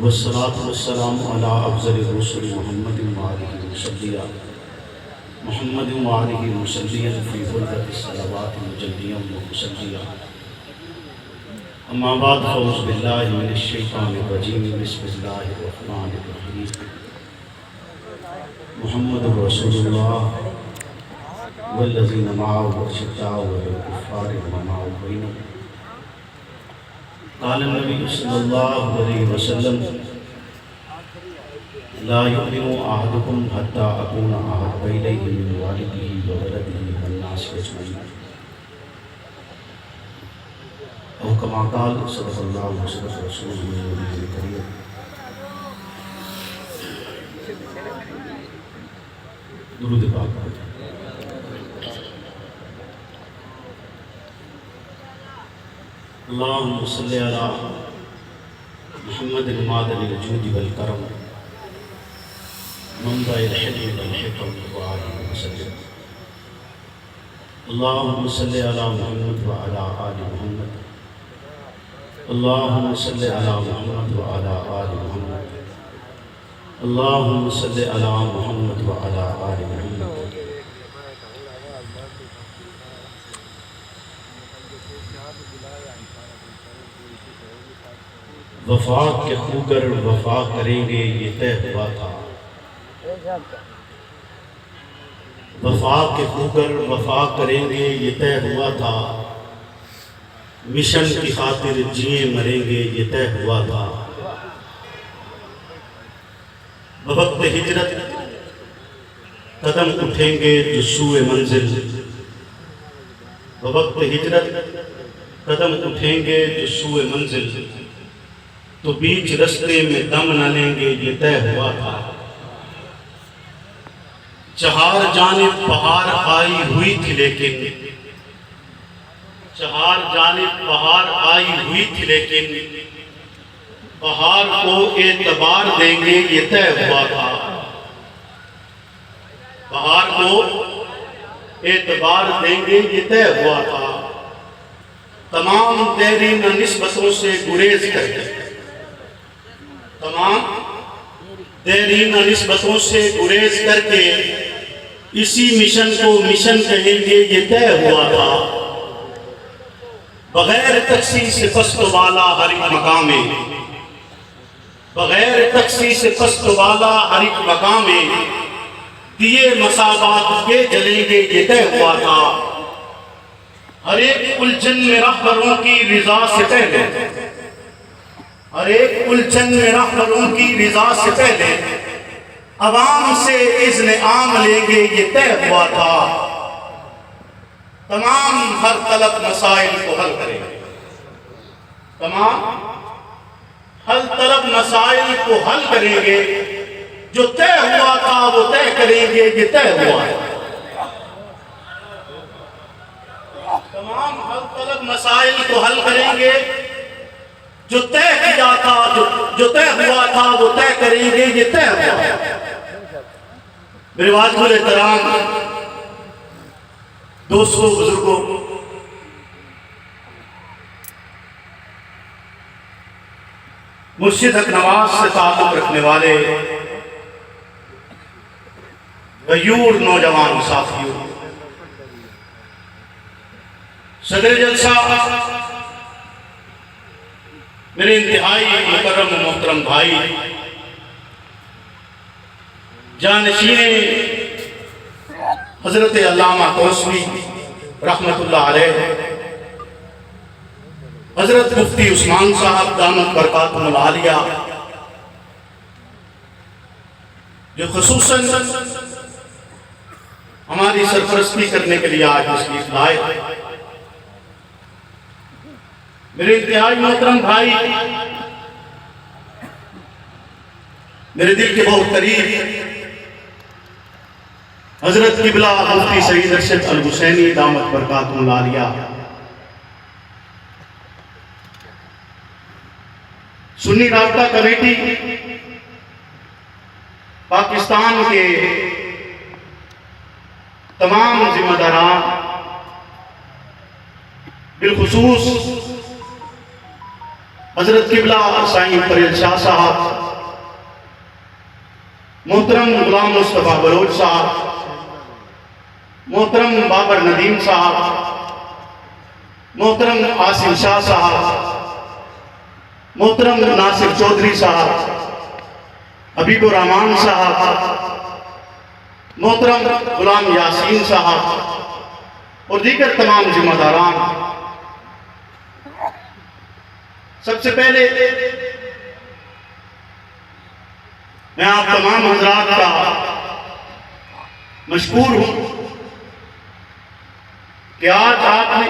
والصلاة والسلام على أفضل الرسل محمد وآله مصليا محمد وآله مصليا في غربة الصلوات مجليا ومصليا. أما بعد فأعوذ بالله من الشيطان الرجيم. بسم الله الرحمن الرحيم. محمد رسول الله والذين معه أشداء على الكفار رحماء بينهم. قال النبي صلى الله عليه وسلم لا يؤمن أحدكم حتى أكون أحب إليه من والده وولده والناس أجمعين. أو كما قال صدق الله وصدق رسوله النبي الكريم. درود پاک. اللهم صل على محمد المعدن الجود والكرم منبع الحلم والحكم وآله وسلم. اللهم صل على محمد وعلى آل محمد. اللهم صل على محمد وعلى آل محمد. اللهم صل على محمد وعلى آل محمد. وفا کے خوگر وفا کریں گے یہ طے ہوا تھا. وفا کے خوگر وفا کریں گے یہ طے ہوا تھا. مشن کی خاطر جیے مریں گے یہ طے ہوا تھا. بوقت ہجرت قدم اٹھیں گے جو سوئے منزل. بوقت ہجرت قدم اٹھیں گے جو سوئے منزل. تو بیچ رستے میں دم نہ لیں گے یہ طے ہوا تھا. چہار جانب بہار آئی ہوئی تھی لیکن چہار جانب بہار آئی ہوئی تھی لیکن بہار کو اعتبار دیں گے یہ طے ہوا تھا. بہار کو اعتبار دیں گے یہ طے ہوا تھا. تمام دیرینہ نسبتوں سے گریز کر کے تمام دیرینہ نسبتوں سے گریز کر کے اسی مشن کو مشن کہیں گے یہ طے ہوا تھا. بغیر تخصیص سے پست و بالا ہر ایک مقام میں بغیر تخصیص سے پست و بالا ہر ایک مقام میں دیے مساوات کے جلیں گے یہ طے ہوا تھا. ہر ایک الجھن میں رہبروں کی رضا سے پہلے ہر ایک الجھن میں رہبروں کی رضا سے پہلے عوام سے اذن عام لیں گے یہ طے ہوا تھا. تمام ہر طلب مسائل کو حل کریں گے. تمام ہر طلب مسائل کو حل کریں گے. جو طے ہوا تھا وہ طے کریں گے یہ طے ہوا ہے. تمام ہر طلب مسائل کو حل کریں گے. جو طے کیا تھا جو طے ہوا تھا وہ طے کریں گے یہ طے ہوا ہے. میرے واجب الاحترام دوستوں بزرگوں، مرشد حق نواز سے تعلق رکھنے والے غیور نوجوان ساتھیوں، صدر جلسہ میرے انتہائی مکرم و محترم بھائی، جانشین حضرت علامہ توسوی رحمت اللہ علیہ، حضرت مفتی عثمان صاحب دامت برکاتہم العالیہ، جو خصوصاً ہماری سرپرستی کرنے کے لیے آج تشریف لائے. میرے انتہائی محترم بھائی، میرے دل کے بہت قریب حضرت قبلہ مفتی سعید ارشد الحسینی دامت برکاتہم العالیہ، سنی رابطہ کمیٹی پاکستان کے تمام ذمہ داران، بالخصوص حضرت قبلہ سائیں فریل شاہ صاحب، محترم غلام مصطفیٰ بلوچ صاحب، محترم بابر ندیم صاحب، محترم عاصم شاہ صاحب، محترم ناصر چودھری صاحب، حبیب الرحمان صاحب، محترم غلام یاسین صاحب اور دیگر تمام ذمہ داران، سب سے پہلے میں آپ تمام حضرات کا مشکور ہوں کہ آج آپ نے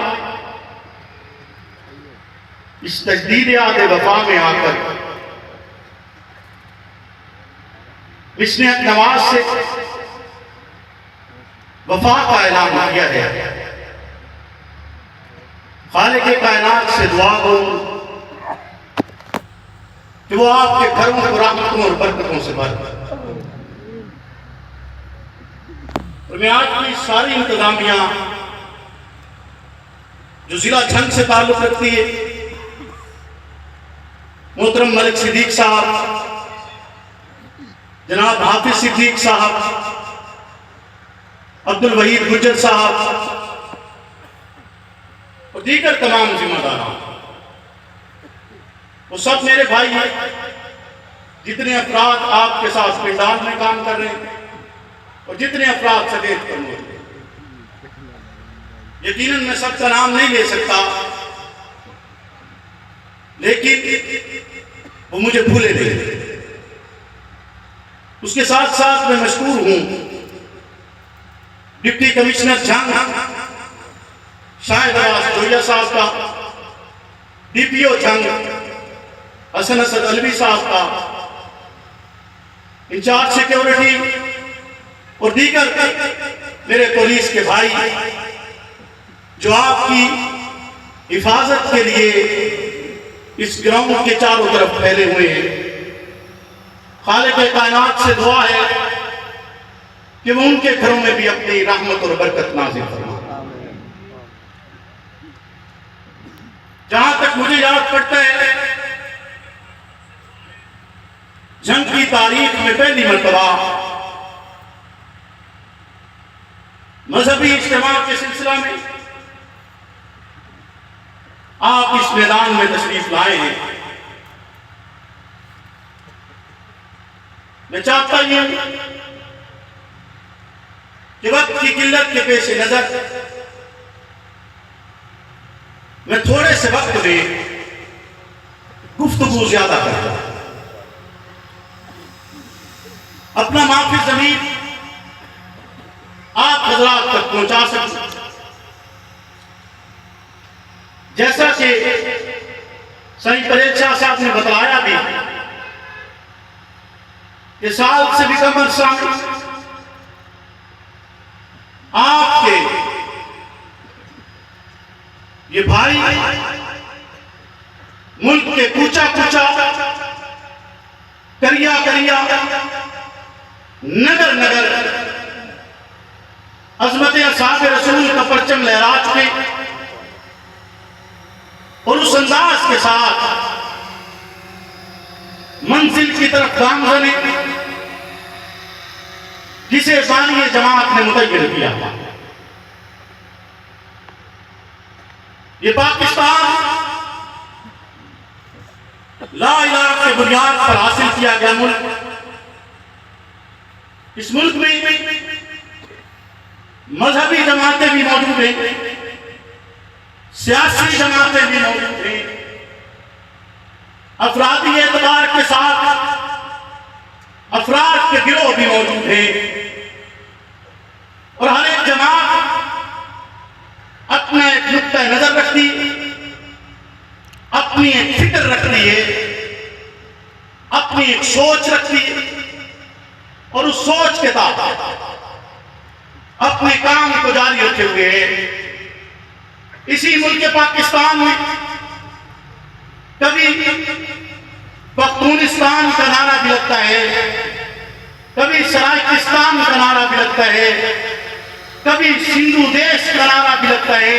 اس تجدید یاد وفا میں آ کر مشنت نواز سے وفا کا اعلان کیا ہے۔ خالق کائنات سے دعا ہو کہ وہ آپ کے گھروں کو رحمتوں اور برکتوں سے بھر دے۔ اور میں آج کی ساری انتظامیہ جو ضلع جھنگ سے تعلق رکھتی ہے، محترم ملک صدیق صاحب، جناب حافظ صدیق صاحب، عبدالوحید گجر صاحب اور دیگر تمام ذمہ داران، وہ سب میرے بھائی ہیں۔ جتنے افراد آپ کے ساتھ پنڈال میں کام کر رہے ہیں اور جتنے افراد سدیت کرنے ہیں، یقیناً میں سب کا نام نہیں لے سکتا، لیکن وہ مجھے بھولے نہیں۔ اس کے ساتھ ساتھ میں مشکور ہوں ڈپٹی کمشنر جھنگ شاہد عباس جویا صاحب کا، ڈی پی او جھنگ حسن اسد علوی صاحب کا، انچارج سیکیورٹی اور دیگر میرے پولیس کے بھائی جو آپ کی حفاظت کے لیے اس گراؤنڈ کے چاروں طرف پھیلے ہوئے ہیں۔ خالق کائنات سے دعا ہے کہ وہ ان کے گھروں میں بھی اپنی رحمت اور برکت نازل فرمائے۔ جہاں تک مجھے یاد پڑتا ہے، جنگ کی تاریخ میں پہلی مرتبہ مذہبی اجتماع کے سلسلہ میں آپ اس میدان میں تشریف لائے ہیں۔ میں چاہتا ہوں کہ وقت کی قلت کے پیش نظر میں تھوڑے سے وقت میں گفتگو زیادہ کرتا ہوں، اپنا معافی ضمیر آپ حضرات تک پہنچا سکوں۔ جیسا کہ سائیں فریل شاہ صاحب نے بتلایا بھی کہ سال سے بھی کم عرصہ میں آپ کے یہ بھائی ملک کے کوچا کوچا، کریا کریا، نگر نگر عظمت اصحاب رسول کا پرچم لہرا چکے اور اس انداز کے ساتھ منزل کی طرف گامزن جسے بانی جماعت نے متعین کیا۔ یہ پاکستان لا الہ کے بنیاد پر حاصل کیا گیا ملک، اس ملک میں مذہبی جماعتیں بھی موجود ہیں، سیاسی جماعتیں بھی موجود ہیں، افرادی اعتبار کے ساتھ افراد کے گروہ بھی موجود ہیں، اور ہر ایک جماعت اپنا ایک نقطہ نظر رکھتی، اپنی ایک فکر رکھتی ہے، اپنی ایک سوچ رکھتی ہے، اور اس سوچ کے تحت اپنے کام کو جاری رکھے ہوئے ہیں۔ اسی ملک پاکستان میں کبھی پختونستان کا نعرہ بھی لگتا ہے، کبھی سرائکستان کا نعرہ بھی لگتا ہے، کبھی سندھو دیش کا نعرہ بھی لگتا ہے۔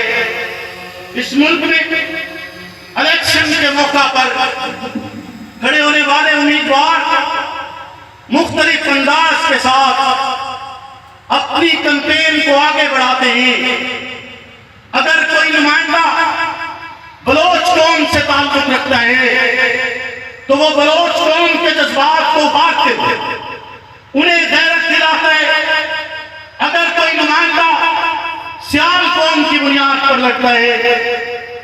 اس ملک میں الیکشن کے موقع پر انداز کے ساتھ اپنی کمپین کو آگے بڑھاتے ہیں. اگر کوئی نمائندہ بلوچ قوم سے تعلق رکھتا ہے تو وہ بلوچ قوم کے جذبات کو ابھارتے ہوئے انہیں غیرت دلاتا ہے. اگر کوئی نمائندہ سیال قوم کی بنیاد پر لڑتا ہے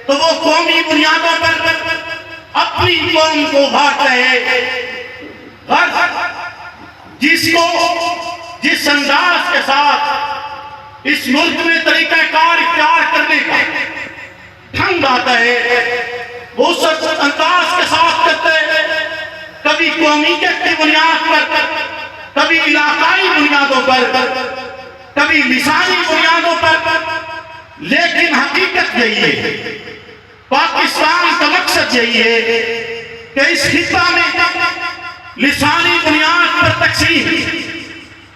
تو وہ قومی بنیادوں پر اپنی قوم کو ابھارتا ہے. جس انداز کے ساتھ اس ملک میں طریقہ کار اختیار کرنے کا ڈھنگ آتا ہے وہ اس انداز کے ساتھ کرتے ہیں. کبھی قومیت کی بنیاد پر، کبھی علاقائی بنیادوں پر، کبھی لسانی بنیادوں پر. لیکن حقیقت یہی ہے، پاکستان کا مقصد یہی ہے کہ اس خطہ میں لسانی بنیاد پر تقسیم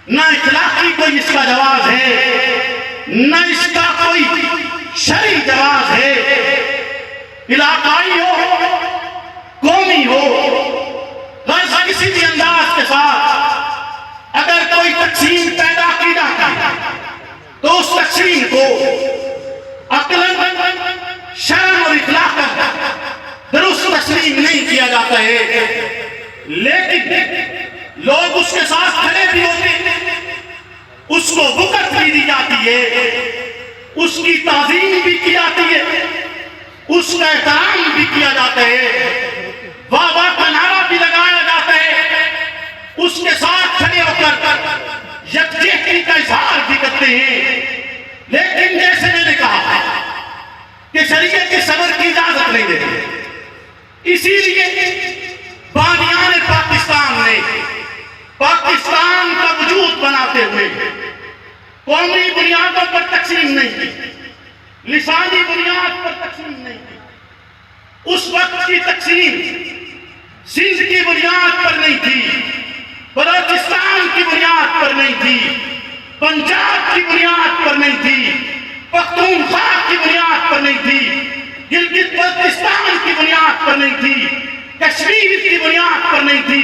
نہ اخلاقی کوئی اس کا جواز ہے، نہ اس کا کوئی شرعی جواز ہے. علاقائی ہو، قومی ہو، غرض کسی بھی انداز کے ساتھ اگر کوئی تقسیم پیدا کی جاتی ہے تو اس تقسیم کو عقلاً، شرعاً اور اخلاقاً درست تسلیم نہیں کیا جاتا ہے. لیکن لوگ اس کے ساتھ کھڑے بھی ہوتے ہیں، اس کو وقت بھی دی جاتی ہے، اس کی تعظیم بھی کی جاتی ہے، اس کا احترام بھی کیا جاتا ہے، واہ واہ کا نعرہ بھی لگایا جاتا ہے. اس کے ساتھ کھڑے ہو کر یکجہتی کا اظہار بھی کرتے ہیں. لیکن جیسے میں نے کہا کہ شریعت کے صبر کی اجازت نہیں دیتے، اسی لیے بانیان پاکستان نے پاکستان کا وجود بناتے ہوئے قومی بنیادوں پر تقسیم نہیں کی، لسانی بنیاد پر تقسیم نہیں کی. اس وقت کی تقسیم سندھ کی بنیاد پر نہیں تھی، بلوچستان کی بنیاد پر نہیں تھی، پنجاب کی بنیاد پر نہیں تھی، پختونخوا کی بنیاد پر نہیں تھی، گلگت بلتستان کی بنیاد پر نہیں تھی، کشمیر کی بنیاد پر نہیں تھی.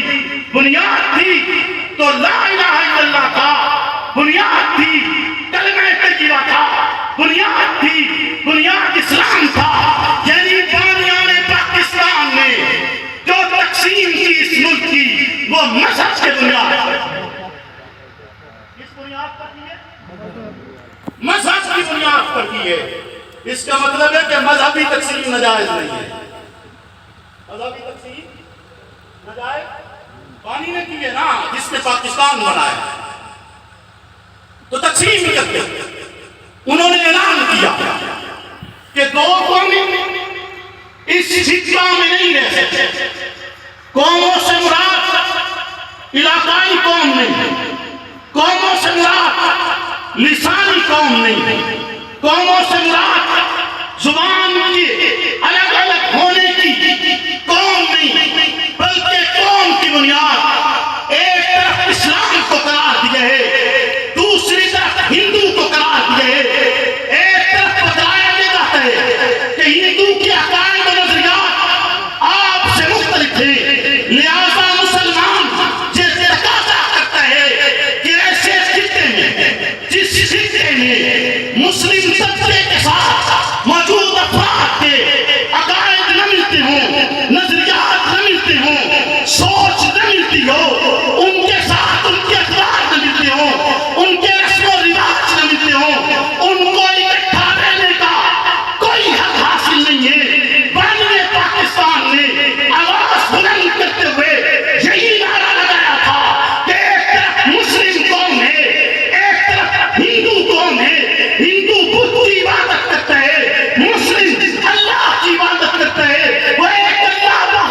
بنیاد تھی تو لا الہ الا اللہ تھا، بنیاد تھی کلمہ طیبہ تھا، بنیاد تھی، بنیاد اسلام تھا. یعنی بانیان پاکستان نے جو تقسیم کی اس ملک کی وہ مذہب کے بنیاد پر، کس بنیاد پر کی ہے؟ مذہب کی بنیاد پر کی ہے. اس کا مطلب ہے کہ مذہبی تقسیم ناجائز نہیں ہے. مذہبی تقسیم ناجائز پانی نے کی ہے نا، جس نے پاکستان بنایا تو تقسیم نہیں کرتے. انہوں نے اعلان کیا کہ دو قومیں اس خطہ میں نہیں رہ سکتے. قوموں سے مراد علاقائی قوم نہیں، قوموں سے مراد لسانی قوم نہیں، قوموں سے مراد زبان کی الگ الگ ہونے کی قوم نہیں، بلکہ قوم کی بنیاد ایک طرف اسلام کو قرار دیا ہے، دوسری طرف ہندو کو قرار دیا ہے. ایک طرف بتایا جاتا ہے کہ ہندو کے عقائد و نظریات آپ سے مختلف ہیں، لہذا مسلمان جس تقاضا کرتا ہے کہ ایسے خطے میں، جس خطے میں مسلم طبقے کے ساتھ موجود افراد کے عقائد نہ ملتے ہوں، نظریات نہ ملتے ہوں، سوچ نہ ملتی ہو، ان کے ساتھ ان کے اخلاق نہ ملتے ہوں، ان کے رسم و رواج نہ ملتے ہوں، ان کو اکٹھا رہنے کا کوئی حق حاصل نہیں ہے. بانیان پاکستان نے آواز بلند کرتے ہوئے یہی نعرہ لگایا تھا کہ ایک طرف مسلم قوم ہے، ایک طرف ہندو قوم ہے. ہندو بدھ کی عبادت کرتا ہے، مسلم اللہ کی عبادت کرتا ہے. وہ ایک اللہ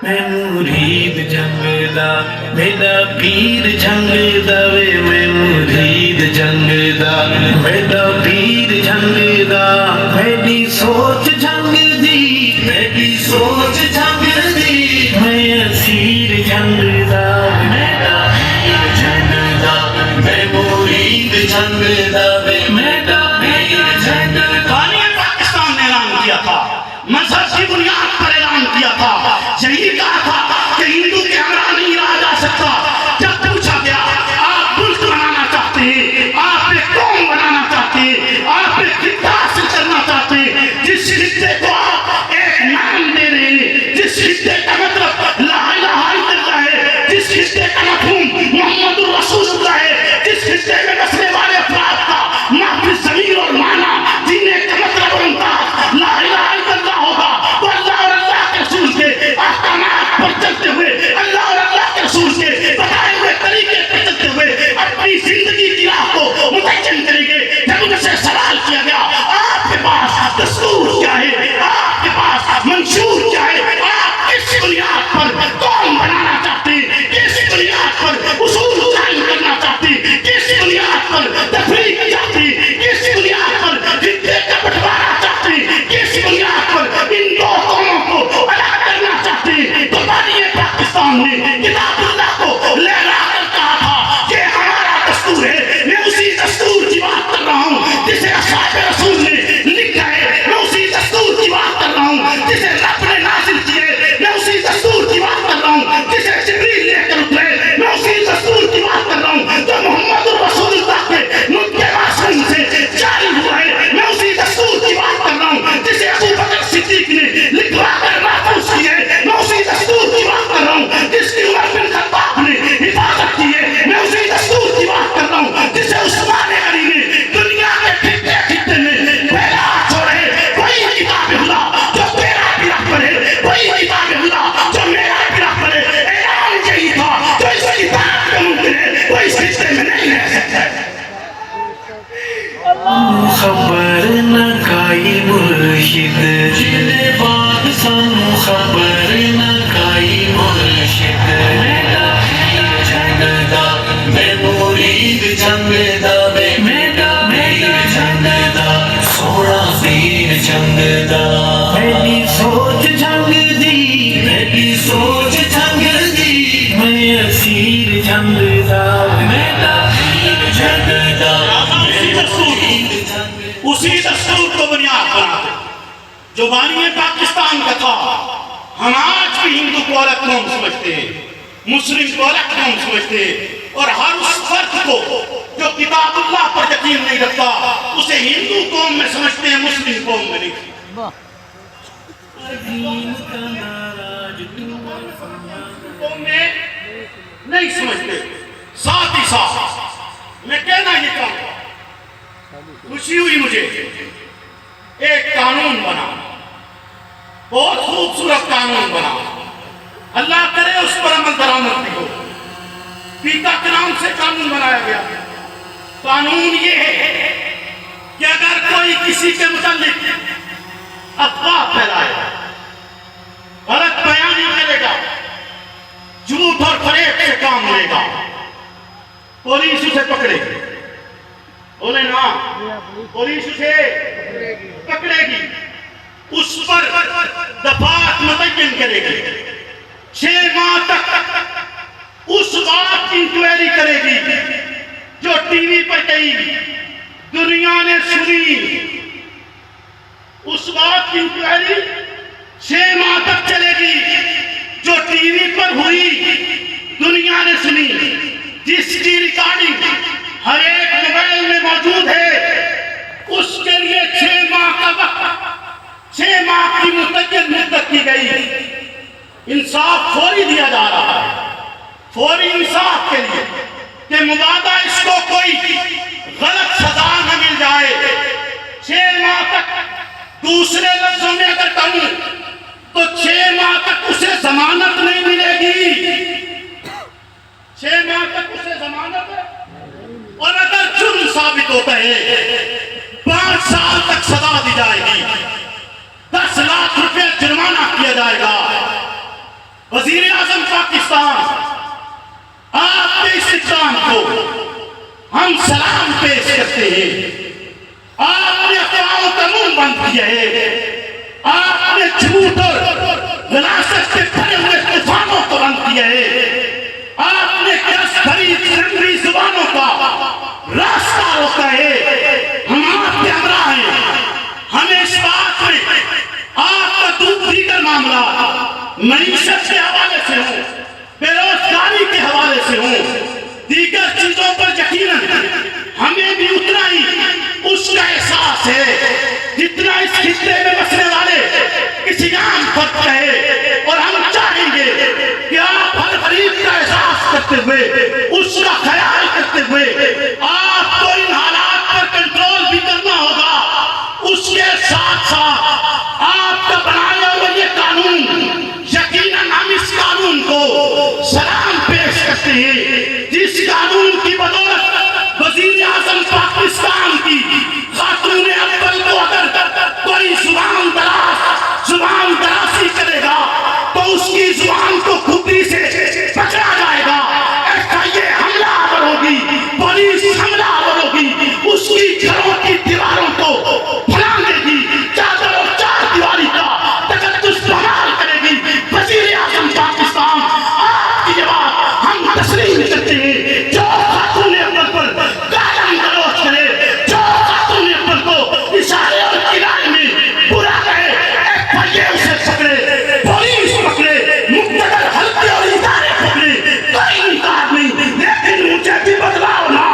میں مرید جنگ دا میرا پیر جنگ دا وے میں مرید جنگ دا میرا پیر جنگ دا میری سوچ جنگ دی میری سوچ جنگ دی میں اسیر جنگ دا میرا پیر جنگ دا میں مرید جنگ دا وے میرا پیر جنگ دا پاکستان نے اعلان کیا تھا مذہب کی بنیاد پر اعلان کیا تھا یہی کہا تھا کہ ہندو کے ہمراہ نہیں رہا جا سکتا جب پوچھا گیا آپ ملک بنانا چاہتے ہیں آپ ایک قوم بنانا چاہتے ہیں آپ ایک خطہ حاصل کرنا چاہتے ہیں جس خطے کو آپ ایک نام دے رہے ہیں جس خطے کا مطلب لا الہ الا اللہ ہے جس خطے کا مفہوم محمد الرسول اللہ ہے جس خطے میں بسنے والے افراد کا محفظ ضمیر اور معنی جینے کا مطلب اور انداز لا الہ الا اللہ ہوگا تو اللہ اور اللہ کے رسول کے احکامات پر چلتے ہوئے اللہ اور اللہ کے رسول کے بتائے ہوئے طریقے پر چلتے ہوئے اپنی زندگی کی راہ کو متعین کریں گے جب ان سے سوال کیا گیا آپ کے پاس دستور کیا ہے آپ کے پاس منشور کیا ہے آپ کس بنیاد پر قوم بنانا چاہتے ہیں کس بنیاد پر اصول قائم کرنا چاہتے ہیں کس بنیاد پر تفریق چاہتے ہیں کس بنیاد پر خطے کا بٹوارا چاہتے ہیں کس بنیاد پر ان دو قوموں کو الگ کرنا چاہتے ہیں تو بانی پاکستان نے کتاب اللہ کو لے لا کر کہا تھا یہ ہمارا دستور ہے میں اسی دستور کی بات کر رہا ہوں جسے اصحاب رسول نے لکھا ہے میں اسی دستور کی بات کر رہا ہوں جسے رب نے نازل کیا ہے میں اسی دستور کی بات کر رہا ہوں جسے جبریل لے کر اترے میں اسی دستور کی بات کر رہا ہوں جو محمد الرسول اللہ کے نطق معصوم سے جاری ہوا ہے میں اسی دستور کی بات کر رہا ہوں جسے ابو بکر صدیق نے لکھوا کر محفوظ کیا ہے میں اسی دستور کی بات کر رہا ہوں جس کی عمر بن خطاب نے حفاظت کی ہے میں اسی دستور کی بات کر رہا ہوں جسے عثمان غنی نے دنیا کے خطے خطے میں پھیلا چھوڑے وہی کتاب اللہ جو تیرا بھی رہبر ہے وہی کتاب اللہ جو میرا بھی رہبر ہے اعلان یہی تھا جو اس کتاب کے ممکن ہے وہ اس خطے میں نہیں رہ سکتا خبر نہ کائی مرشد جن بات سن خبر نہ کائی مرشد میرا پیر جنگ دا میں مرید جنگ دا میرا پیر جنگ دا سونا پیر جنگ دا میری سوچ جنگ دی میری سوچ جنگ دی میں اسیر جنگ دا میرا پیر جنگ دا اسی دستور کو بنیاد بناتے جو بانی پاکستان کا تھا ہم آج بھی ہندو کو الگ قوم سمجھتے ہیں مسلم کو الگ قوم سمجھتے ہیں اور ہر اس فرد کو جو کتاب اللہ پر یقین نہیں رکھتا اسے ہندو قوم میں سمجھتے ہیں مسلم قوم میں نہیں قوم میں نہیں سمجھتے ساتھ ہی ساتھ میں کہنا یہ چاہتا ہوں خوشی ہوئی مجھے ایک قانون بنا بہت خوبصورت قانون بنا اللہ کرے اس پر عمل درآمد بھی ہو پیتا کے نام سے قانون بنایا گیا قانون یہ ہے کہ اگر کوئی کسی کے متعلق افواہ پھیلائے غلط بیانی کرے گا جھوٹ اور فریب سے کام لے گا پولیس اسے پکڑے گی بولے نا پولیس اسے پکڑے گی اس پر دفعات متعین کرے گی 6 ماہ تک اس بات کی انکوائری کرے گی جو ٹی وی پر کہی دنیا نے سنی اس بات کی انکوائری 6 ماہ تک چلے گی جو ٹی وی پر ہوئی دنیا نے سنی جس کی ریکارڈنگ ہر ایک موبائل میں موجود ہے اس کے لیے 6 ماہ کا وقت 6 ماہ کی متعین مدت کی گئی انصاف فوری دیا جا رہا ہے فوری انصاف کے لیے کہ مبادہ اس کو کوئی غلط سزا نہ مل جائے 6 ماہ تک دوسرے لفظوں میں اگر کہوں تو 6 ماہ تک اسے ضمانت نہیں ملے گی 6 ماہ تک اسے ضمانت اور اگر جرم ثابت ہوتا ہے 5 سال تک سزا دی جائے گی 10 لاکھ روپے جرمانہ کیا جائے گا اعظم پاکستان، آپ کے اس اقدام کو ہم سلام پیش کرتے ہیں۔ آپ نے افواہوں کا منہ بند کیا ہے، آپ نے جھوٹ اور غلاست کے بھرے ہوئے طوفانوں کو بند کیا ہے، آپ نے کس بھری جنگی زبانوں کا راستہ روکا ہے۔ ہم آپ کے ہمراہ ہیں، ہمیں اس بات میں آپ کا دیگر معاملہ معیشت کے حوالے سے ہوں، بے روزگاری کے حوالے سے ہوں، دیگر چیزوں پر یقیناً ہمیں بھی اتنا ہی اس کا احساس ہے جتنا اس خطے میں بسنے والے کسی عام فرد کا ہے، اور ہم چاہیں گے کہ آپ ہر غریب کا احساس کرتے ہوئے، اس کا خیال کرتے ہوئے، آپ کو ان حالات پر کنٹرول بھی کرنا ہوگا۔ اس کے ساتھ ساتھ آپ کا بنایا ہوا یہ قانون، یقیناً ہم اس قانون کو سلام پیش کرتے ہیں، جس قانون کی بدولت وزیر اعظم پاکستان کی خاتون اول کو اگر کوئی زبان درازی کرے گا تو اس کی زبان کو کھوپڑی سے پکڑا جائے گا، FIA حملہ آور ہوگی، پولیس حملہ آور ہوگی، اس کی گھروں کی دیواروں کو پھلان دے گی، چادر اور چار دیواری کا تقدس بحال کرے گی۔ وزیر اعظم پاکستان، آپ کی جواب ہم تسلیم کرتے ہیں۔ جو خاتون اول پر گالم گلوچ کرے، جو خاتون اول کو اشارے اور کنارے میں برا کہے، FIA اسے پکڑے، پولیس پکڑے، مقتدر حلقے اور ادارے پکڑے، کوئی انکار نہیں، لیکن مجھے بھی بدلاؤ نا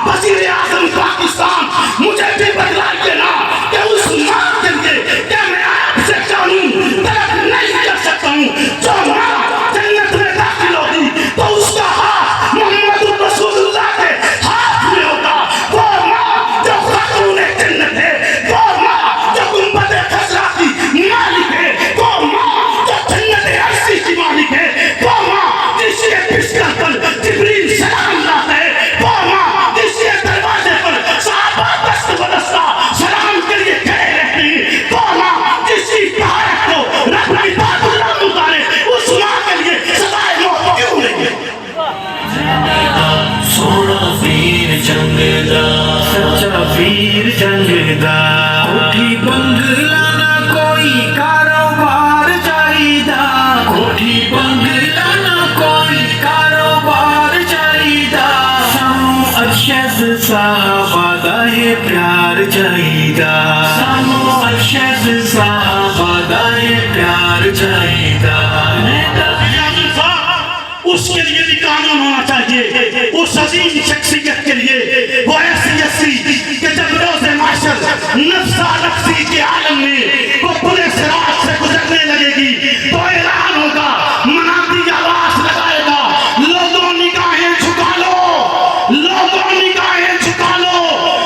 وزیر اعظم پاکستان، مجھے بھی بدلائیے نا کہ اس ماں کے لیے کہ میں آپ سے قانون طلب نہیں کر سکتا ہوں۔ جو ماں جنت میں داخل ہوگی تو اس کا ہاتھ محمد رسول اللہ کے ہاتھ میں ہوگا، وہ ماں جو خاتون جنت ہے، وہ ماں جو گنبد خضرا کی مالک ہے، وہ ماں جو جنت عرشی کی مالک ہے، وہ ماں جس کے بستر پر جبریل سلام لاتا ہے، وہ ماں جس کے دروازے پر صحابہ دست بدستہ سلام کے لیے کھڑے رہتے ہیں، وہ ماں جس کی طہارت کو رب کی بات اللہ اتارے، اس ماں کے لیے سزائے موت کیوں نہیں ہے؟ سونا پیر جنگ دا، سچا پیر جنگ دا، کوٹھی بنگلہ نہ کوئی کاروبار چاہیدا، کوٹھی بنگلہ نہ کوئی کاروبار چاہیدا، سانو ارشد صحابہ دا ہے پیار چاہیدا، سانو ارشد صحابہ دا ہے پیار چاہیدا۔ اس کے لیے بھی قانون ہونا چاہیے، اس عظیم شخصیت کے لیے، وہ ایسی کہ جب روز معاشر نفسا نفسی کے عالم میں وہ پورے صراط سے گزرنے لگے گی تو اعلان ہوگا، منادی آواز لگائے گا، لوگوں نگاہیں جھکا لو، لوگوں نگاہیں جھکا لو،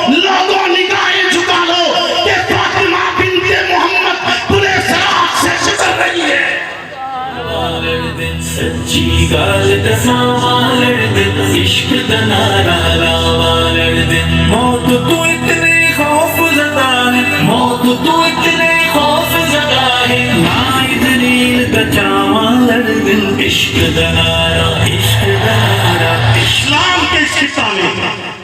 لوگوں نگاہیں جھکا لو کہ فاطمہ بنت محمد پورے صراط سے گزر رہی ہے۔ سچی گال دساں والر دن، عشق دا نعرہ لاوالر دن، موت تو اتنے خوف زدہ ہے، موت تو اتنے خوف زدہ ہے، مائی دلیل دا چاوالر دن، عشق دا نعرہ، عشق دا نعرہ۔ اسلام کے اس خطہ میں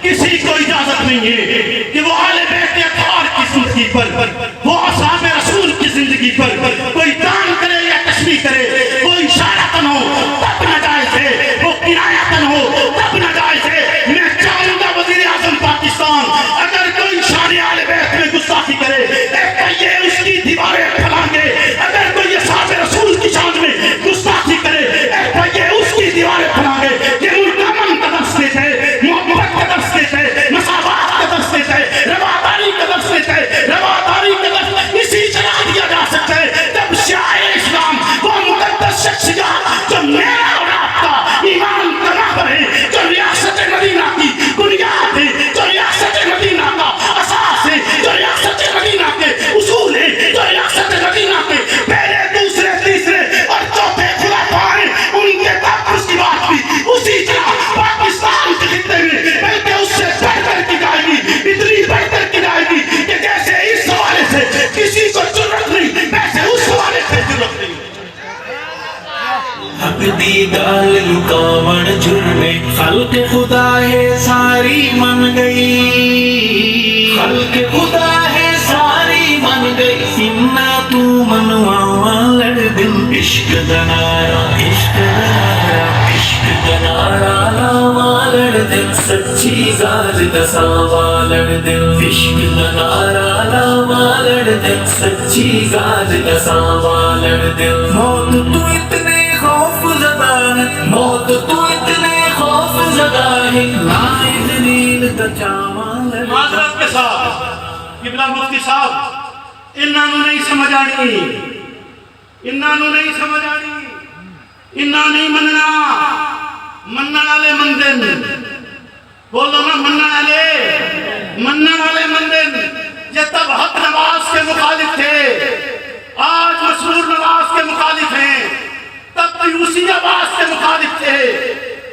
کسی کو اجازت نہیں ہے کہ وہ آل بیت اطہار کی زندگی پر، وہ اصحاب رسول کی زندگی پر کوئی دان کرے یا تشریح کرے، وہ اشارتاً ہو تب ناجائز ہے، وہ کنایتاً ہو تب ناجائز ہے۔ میں چاہوں گا وزیر اعظم پاکستان اگر کوئی شان آل بیت میں گستاخی کرے، FIA اس کی دیواریں پھیلائیں گے، اگر کوئی اصحاب رسول کی شان میں گستاخی کرے، FIA اس کی دیواریں پھیلائیں گے۔ یہ ملک امن کا درس دیتا ہے، محبت کا درس دیتا ہے، مساوات کا درس دیتا ہے، رواداری کا درس دیتا ہے۔ رواداری کا درس اسی طرح دیا جا سکتا ہے جب شاعر دی گال لکاون جرمے خلق خدا ہے ساری من گئی خلق خدا ہے ساری من گئی سنا تو منواوا لڑ دل عشق دنارا عشق دنارا عشق دنارا لاوا لڑ دل سچی گال دساوا لڑ دل عشق دنارا لاوا لڑ دل سچی گال دساوا لڑ دل موت تو اتنے خوف زدہ ہے موت تو اتنے خوف زدہ ہے لائے دلیل تچاوا لڑ دل معذرت کے ساتھ قبلہ مفتی صاحب انہاں نوں نہیں سمجھ آنی انہاں نوں نہیں سمجھ آنی انہاں نہیں مننا منن والے مندن بولو نا منن والے مندن یہ تب حق نواز کے مخالف تھے آج مسرور نواز کے مخالف ہیں تب پیوسی عباس کے مخالف تھے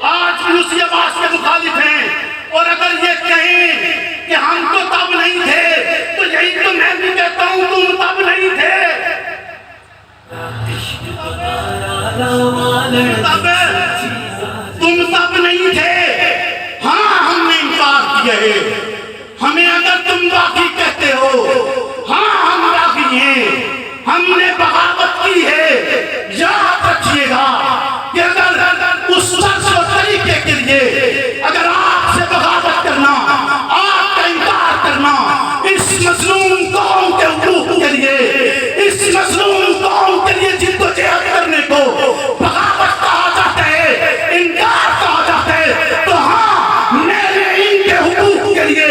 آج پیوسی عباس کے مخالف ہیں اور اگر یہ کہیں کہ ہم تو تب نہیں تھے تو یہی تو میں بھی کہتا ہوں تم تب نہیں تھے تم تب نہیں تھے ہاں ہم نے انکار کیا ہے ہمیں اگر تم باقی کہتے ہو ہاں ہم باقی ہیں ہم نے بغاوت کی ہے یاد رکھیے گا کہ اگر اس شخص و طریقے کے لیے اگر آپ سے بغاوت کرنا آپ کا انکار کرنا اس مظلوم قوم کے حقوق کے لیے اس مظلوم قوم کے لیے جد و جہد کرنے کو بغاوت کہا جاتا ہے انکار کہا جاتا ہے تو ہاں میں نے ان کے حقوق کے لیے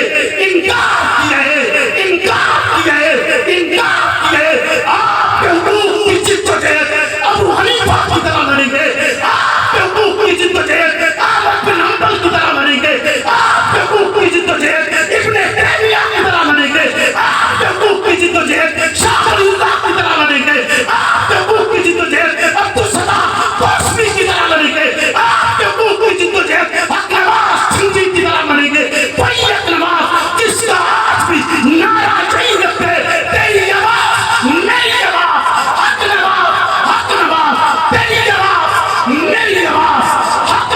انکار کیا ہے انکار کیا ہے انکار کیا ہے آپ کے حقوق کی جد و جہد ابو حنیفہ کی طرح لڑیں گے آپ کے حقوق کی جد و جہد احمد بن حنبل کی طرح لڑیں گے آپ کے حقوق کی جد و جہد ابن تیمیہ کی طرح لڑیں گے آپ کے حقوق کی جد و جہد شاہ ولی اللہ کی طرح لڑیں گے آپ کے حقوق کی جد و جہد عبدالسلام کوسوی کی طرح لڑیں گے آپ کے حقوق کی جد و جہد حق نواز سنجی کی طرح لڑیں گے بیعت نواز جس کا آج بھی نعرہ یہی رکھتے تیری آواز میری آواز حق نواز تیری آواز میری آواز حق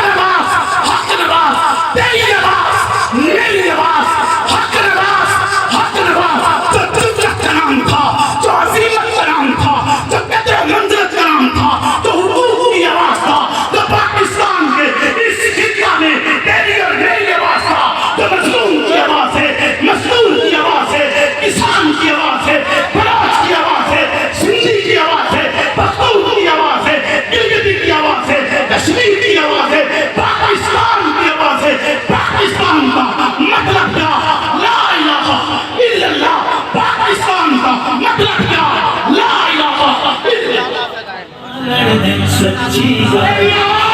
نواز تیری آواز میری آواز حق نواز جو جرأت کا نام تھا جو عظیمت کا نام تھا جو قدر منزلت کا نام تھا جو حقوق کی آواز تھا جو پاکستان کے اس خطہ میں تیری اور میری آواز تھا جو مظلوم کی آواز ہے مظلوم کی آواز ہے کسان کی آواز ہے بلوچ کی آواز ہے سندھی کی آواز ہے پختون کی آواز ہے گلگتی کی آواز ہے کشمیر کی آواز ہے پاکستان کی آواز ہے پاکستان کا مطلب کیا لا الہ الا اللہ پاکستان کا مطلب کیا لا الہ الا اللہ لڑ دل سچی گال